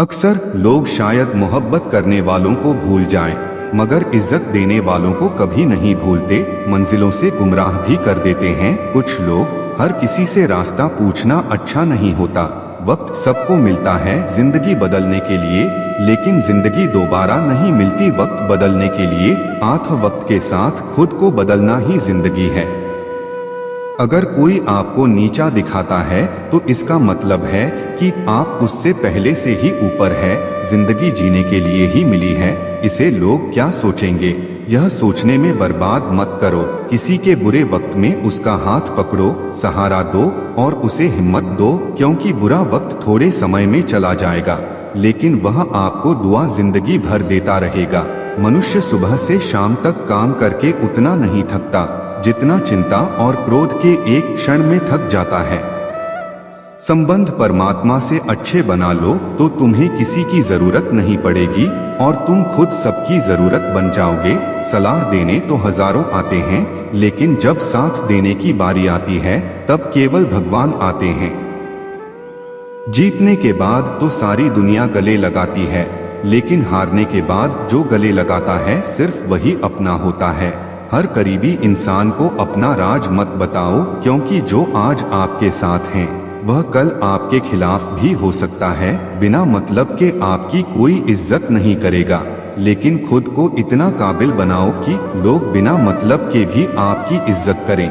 अक्सर लोग शायद मोहब्बत करने वालों को भूल जाएं, मगर इज्जत देने वालों को कभी नहीं भूलते। मंजिलों से गुमराह भी कर देते हैं कुछ लोग। हर किसी से रास्ता पूछना अच्छा नहीं होता। वक्त सबको मिलता है जिंदगी बदलने के लिए, लेकिन जिंदगी दोबारा नहीं मिलती वक्त बदलने के लिए। वक्त के साथ खुद को बदलना ही जिंदगी है। अगर कोई आपको नीचा दिखाता है तो इसका मतलब है कि आप उससे पहले से ही ऊपर है। जिंदगी जीने के लिए ही मिली है, इसे लोग क्या सोचेंगे यह सोचने में बर्बाद मत करो। किसी के बुरे वक्त में उसका हाथ पकड़ो, सहारा दो और उसे हिम्मत दो, क्योंकि बुरा वक्त थोड़े समय में चला जाएगा, लेकिन वह आपको दुआ जिंदगी भर देता रहेगा। मनुष्य सुबह से शाम तक काम करके उतना नहीं थकता जितना चिंता और क्रोध के एक क्षण में थक जाता है। संबंध परमात्मा से अच्छे बना लो तो तुम्हें किसी की जरूरत नहीं पड़ेगी और तुम खुद सबकी जरूरत बन जाओगे। सलाह देने तो हजारों आते हैं, लेकिन जब साथ देने की बारी आती है तब केवल भगवान आते हैं। जीतने के बाद तो सारी दुनिया गले लगाती है, लेकिन हारने के बाद जो गले लगाता है सिर्फ वही अपना होता है। हर करीबी इंसान को अपना राज मत बताओ, क्योंकि जो आज आपके साथ हैं वह कल आपके खिलाफ भी हो सकता है। बिना मतलब के आपकी कोई इज्जत नहीं करेगा, लेकिन खुद को इतना काबिल बनाओ कि लोग बिना मतलब के भी आपकी इज्जत करें।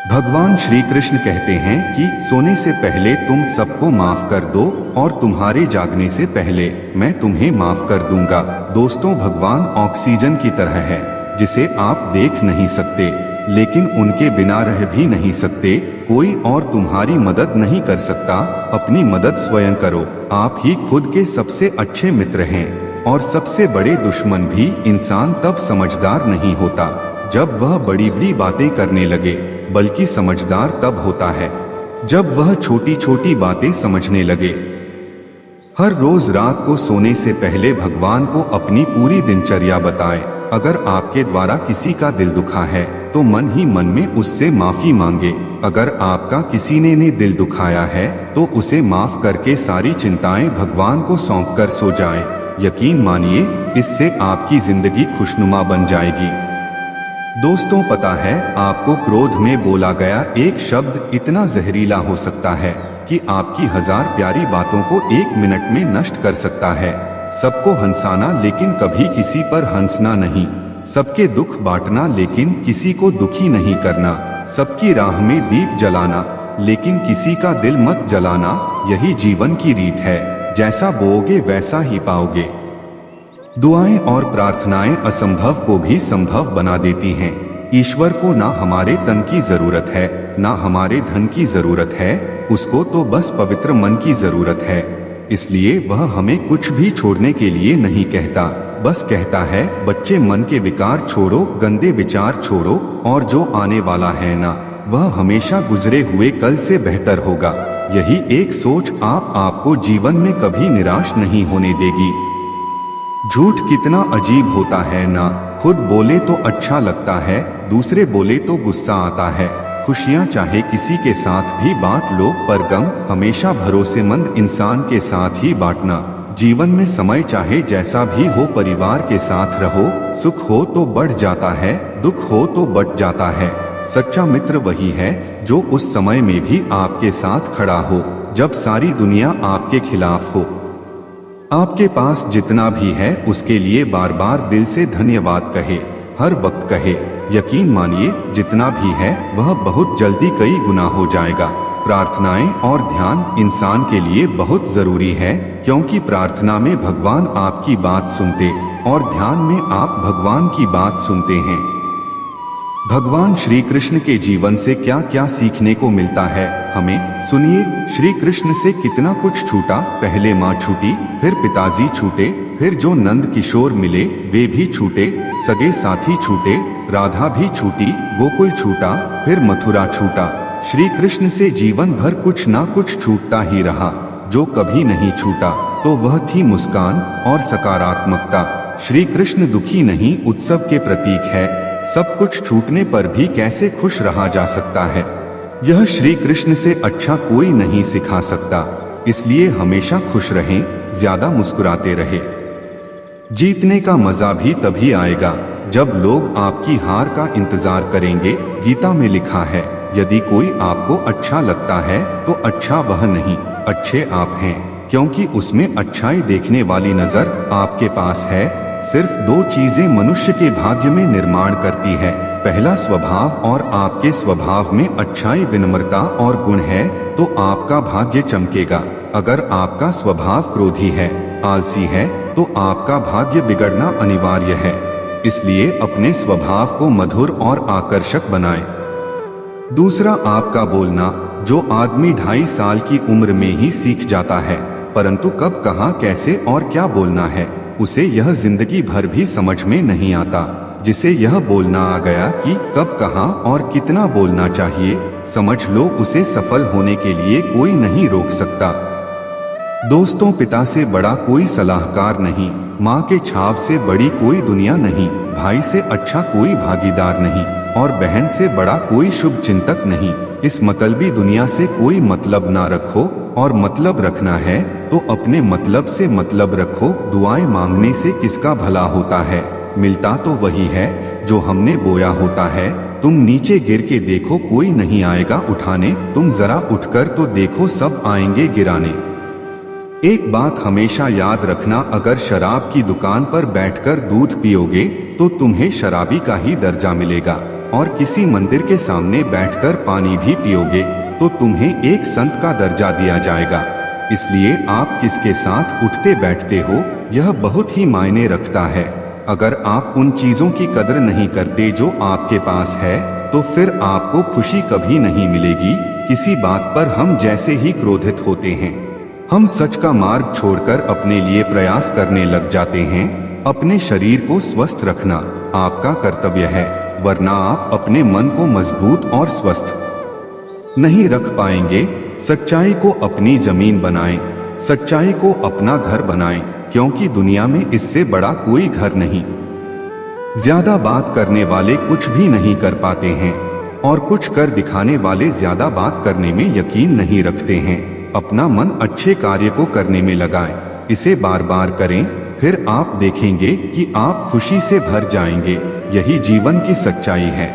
भगवान श्री कृष्ण कहते हैं कि सोने से पहले तुम सबको माफ कर दो और तुम्हारे जागने से पहले मैं तुम्हें माफ कर दूंगा। दोस्तों, भगवान ऑक्सीजन की तरह है जिसे आप देख नहीं सकते, लेकिन उनके बिना रह भी नहीं सकते। कोई और तुम्हारी मदद नहीं कर सकता, अपनी मदद स्वयं करो। आप ही खुद के सबसे अच्छे मित्र हैं और सबसे बड़े दुश्मन भी। इंसान तब समझदार नहीं होता जब वह बड़ी बड़ी बातें करने लगे, बल्कि समझदार तब होता है जब वह छोटी छोटी बातें समझने लगे। हर रोज रात को सोने से पहले भगवान को अपनी पूरी दिनचर्या बताएं। अगर आपके द्वारा किसी का दिल दुखा है तो मन ही मन में उससे माफी मांगे। अगर आपका किसी ने दिल दुखाया है तो उसे माफ करके सारी चिंताएं भगवान को सौंपकर सो जाएं। यकीन मानिए, इससे आपकी जिंदगी खुशनुमा बन जाएगी। दोस्तों, पता है आपको क्रोध में बोला गया एक शब्द इतना जहरीला हो सकता है कि आपकी 1000 प्यारी बातों को 1 मिनट में नष्ट कर सकता है। सबको हंसाना लेकिन कभी किसी पर हंसना नहीं। सबके दुख बांटना लेकिन किसी को दुखी नहीं करना। सबकी राह में दीप जलाना लेकिन किसी का दिल मत जलाना। यही जीवन की रीत है, जैसा बोओगे वैसा ही पाओगे। दुआएं और प्रार्थनाएं असंभव को भी संभव बना देती हैं। ईश्वर को ना हमारे तन की जरूरत है, ना हमारे धन की जरूरत है, उसको तो बस पवित्र मन की जरूरत है। इसलिए वह हमें कुछ भी छोड़ने के लिए नहीं कहता, बस कहता है बच्चे मन के विकार छोड़ो, गंदे विचार छोड़ो, और जो आने वाला है ना वह हमेशा गुजरे हुए कल से बेहतर होगा। यही एक सोच आपको जीवन में कभी निराश नहीं होने देगी। झूठ कितना अजीब होता है ना। खुद बोले तो अच्छा लगता है, दूसरे बोले तो गुस्सा आता है। खुशियां चाहे किसी के साथ भी बांट लो, पर गम हमेशा भरोसेमंद इंसान के साथ ही बांटना। जीवन में समय चाहे जैसा भी हो परिवार के साथ रहो। सुख हो तो बढ़ जाता है, दुख हो तो बट जाता है। सच्चा मित्र वही है जो उस समय में भी आपके साथ खड़ा हो जब सारी दुनिया आपके खिलाफ हो। आपके पास जितना भी है उसके लिए बार बार दिल से धन्यवाद कहे, हर वक्त कहे। यकीन मानिए, जितना भी है वह बहुत जल्दी कई गुना हो जाएगा। प्रार्थनाएं और ध्यान इंसान के लिए बहुत जरूरी है, क्योंकि प्रार्थना में भगवान आपकी बात सुनते और ध्यान में आप भगवान की बात सुनते हैं। भगवान श्री कृष्ण के जीवन से क्या क्या सीखने को मिलता है हमें, सुनिए। श्री कृष्ण से कितना कुछ छूटा। पहले माँ छूटी, फिर पिताजी छूटे, फिर जो नंद किशोर मिले वे भी छूटे, सगे साथी छूटे, राधा भी छूटी, गोकुल छूटा, फिर मथुरा छूटा। श्री कृष्ण से जीवन भर कुछ ना कुछ छूटता ही रहा। जो कभी नहीं छूटा तो वह थी मुस्कान और सकारात्मकता। श्री कृष्ण दुखी नहीं, उत्सव के प्रतीक है। सब कुछ छूटने पर भी कैसे खुश रहा जा सकता है, यह श्री कृष्ण से अच्छा कोई नहीं सिखा सकता। इसलिए हमेशा खुश रहें, ज्यादा मुस्कुराते रहे। जीतने का मजा भी तभी आएगा जब लोग आपकी हार का इंतजार करेंगे। गीता में लिखा है, यदि कोई आपको अच्छा लगता है तो अच्छा वह नहीं, अच्छे आप हैं, क्योंकि उसमें अच्छाई देखने वाली नजर आपके पास है। सिर्फ दो चीजें मनुष्य के भाग्य में निर्माण करती है, पहला स्वभाव, और आपके स्वभाव में अच्छाई, विनम्रता और गुण है तो आपका भाग्य चमकेगा। अगर आपका स्वभाव क्रोधी है, आलसी है, तो आपका भाग्य बिगड़ना अनिवार्य है। इसलिए अपने स्वभाव को मधुर और आकर्षक बनाएं। दूसरा, आपका बोलना, जो आदमी 2.5 साल की उम्र में ही सीख जाता है, परंतु कब, कहां, कैसे और क्या बोलना है, उसे यह जिंदगी भर भी समझ में नहीं आता। जिसे यह बोलना आ गया कि कब, कहां और कितना बोलना चाहिए, समझ लो उसे सफल होने के लिए कोई नहीं रोक सकता। दोस्तों, पिता से बड़ा कोई सलाहकार नहीं, माँ के छाव से बड़ी कोई दुनिया नहीं, भाई से अच्छा कोई भागीदार नहीं, और बहन से बड़ा कोई शुभ चिंतक नहीं। इस मतलबी दुनिया से कोई मतलब ना रखो, और मतलब रखना है तो अपने मतलब से मतलब रखो। दुआएं मांगने से किसका भला होता है, मिलता तो वही है जो हमने बोया होता है। तुम नीचे गिर के देखो, कोई नहीं आएगा उठाने, तुम जरा उठकर तो देखो, सब आएंगे गिराने। एक बात हमेशा याद रखना, अगर शराब की दुकान पर बैठकर दूध पियोगे तो तुम्हें शराबी का ही दर्जा मिलेगा, और किसी मंदिर के सामने बैठकर पानी भी पियोगे तो तुम्हें एक संत का दर्जा दिया जाएगा। इसलिए आप किसके साथ उठते बैठते हो, यह बहुत ही मायने रखता है। अगर आप उन चीजों की कदर नहीं करते जो आपके पास है, तो फिर आपको खुशी कभी नहीं मिलेगी। किसी बात पर हम जैसे ही क्रोधित होते हैं, हम सच का मार्ग छोड़कर अपने लिए प्रयास करने लग जाते हैं। अपने शरीर को स्वस्थ रखना आपका कर्तव्य है, वरना आप अपने मन को मजबूत और स्वस्थ नहीं रख पाएंगे। सच्चाई को अपनी जमीन बनाएं, सच्चाई को अपना घर बनाएं, क्योंकि दुनिया में इससे बड़ा कोई घर नहीं। ज्यादा बात करने वाले कुछ भी नहीं कर पाते हैं, और कुछ कर दिखाने वाले ज्यादा बात करने में यकीन नहीं रखते हैं। अपना मन अच्छे कार्य को करने में लगाएं, इसे बार बार करें, फिर आप देखेंगे कि आप खुशी से भर जाएंगे। यही जीवन की सच्चाई है।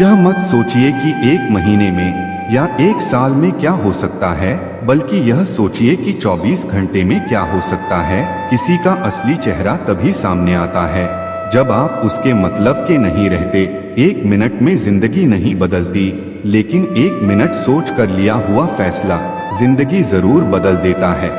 यह मत सोचिए कि 1 महीने में या 1 साल में क्या हो सकता है, बल्कि यह सोचिए कि 24 घंटे में क्या हो सकता है। किसी का असली चेहरा तभी सामने आता है जब आप उसके मतलब के नहीं रहते। 1 मिनट में जिंदगी नहीं बदलती, लेकिन 1 मिनट सोच कर लिया हुआ फैसला जिंदगी जरूर बदल देता है।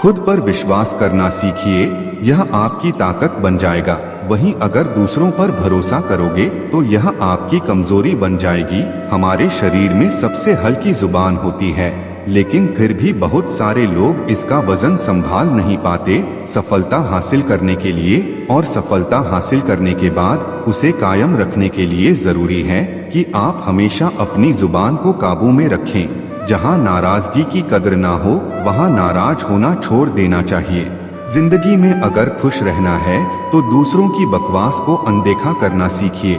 खुद पर विश्वास करना सीखिए, यह आपकी ताकत बन जाएगा। वहीं अगर दूसरों पर भरोसा करोगे तो यह आपकी कमजोरी बन जाएगी। हमारे शरीर में सबसे हल्की जुबान होती है, लेकिन फिर भी बहुत सारे लोग इसका वजन संभाल नहीं पाते। सफलता हासिल करने के लिए और सफलता हासिल करने के बाद उसे कायम रखने के लिए जरूरी है कि आप हमेशा अपनी जुबान को काबू में रखें। जहां नाराजगी की कदर ना हो, वहां नाराज होना छोड़ देना चाहिए। जिंदगी में अगर खुश रहना है तो दूसरों की बकवास को अनदेखा करना सीखिए।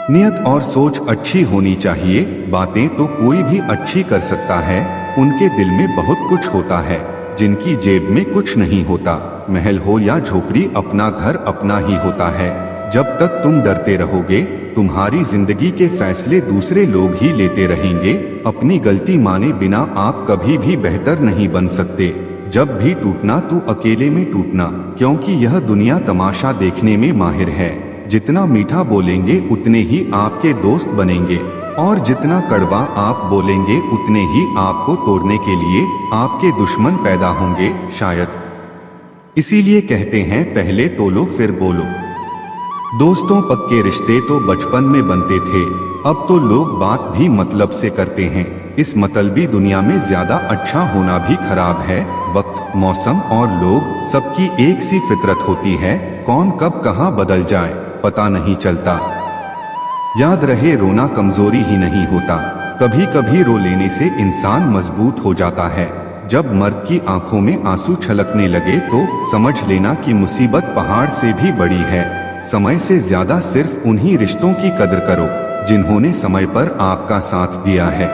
नियत और सोच अच्छी होनी चाहिए। बातें तो कोई भी अच्छी कर सकता है, उनके दिल में बहुत कुछ होता है जिनकी जेब में कुछ नहीं होता। महल हो या झोपड़ी, अपना घर अपना ही होता है। जब तक तुम डरते रहोगे, तुम्हारी जिंदगी के फैसले दूसरे लोग ही लेते रहेंगे। अपनी गलती माने बिना आप कभी भी बेहतर नहीं बन सकते। जब भी टूटना तो अकेले में टूटना, क्योंकि यह दुनिया तमाशा देखने में माहिर है। जितना मीठा बोलेंगे उतने ही आपके दोस्त बनेंगे, और जितना कड़वा आप बोलेंगे उतने ही आपको तोड़ने के लिए आपके दुश्मन पैदा होंगे शायद। इसीलिए कहते हैं, पहले तोलो फिर बोलो। दोस्तों, पक्के रिश्ते तो बचपन में बनते थे, अब तो लोग बात भी मतलब से करते हैं। इस मतलबी दुनिया में ज्यादा अच्छा होना भी खराब है। वक्त, मौसम और लोग सबकी एक सी फितरत होती है। कौन कब कहां बदल जाए पता नहीं चलता। याद रहे, रोना कमजोरी ही नहीं होता, कभी कभी रो लेने से इंसान मजबूत हो जाता है। जब मर्द की आंखों में आंसू छलकने लगे तो समझ लेना कि मुसीबत पहाड़ से भी बड़ी है। समय से ज्यादा सिर्फ उन्हीं रिश्तों की कदर करो जिन्होंने समय पर आपका साथ दिया है।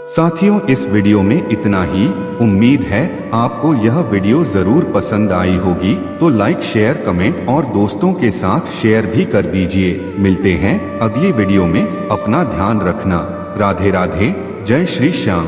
साथियों, इस वीडियो में इतना ही। उम्मीद है आपको यह वीडियो जरूर पसंद आई होगी, तो लाइक, शेयर, कमेंट और दोस्तों के साथ शेयर भी कर दीजिए। मिलते हैं अगली वीडियो में। अपना ध्यान रखना। राधे राधे। जय श्री श्याम।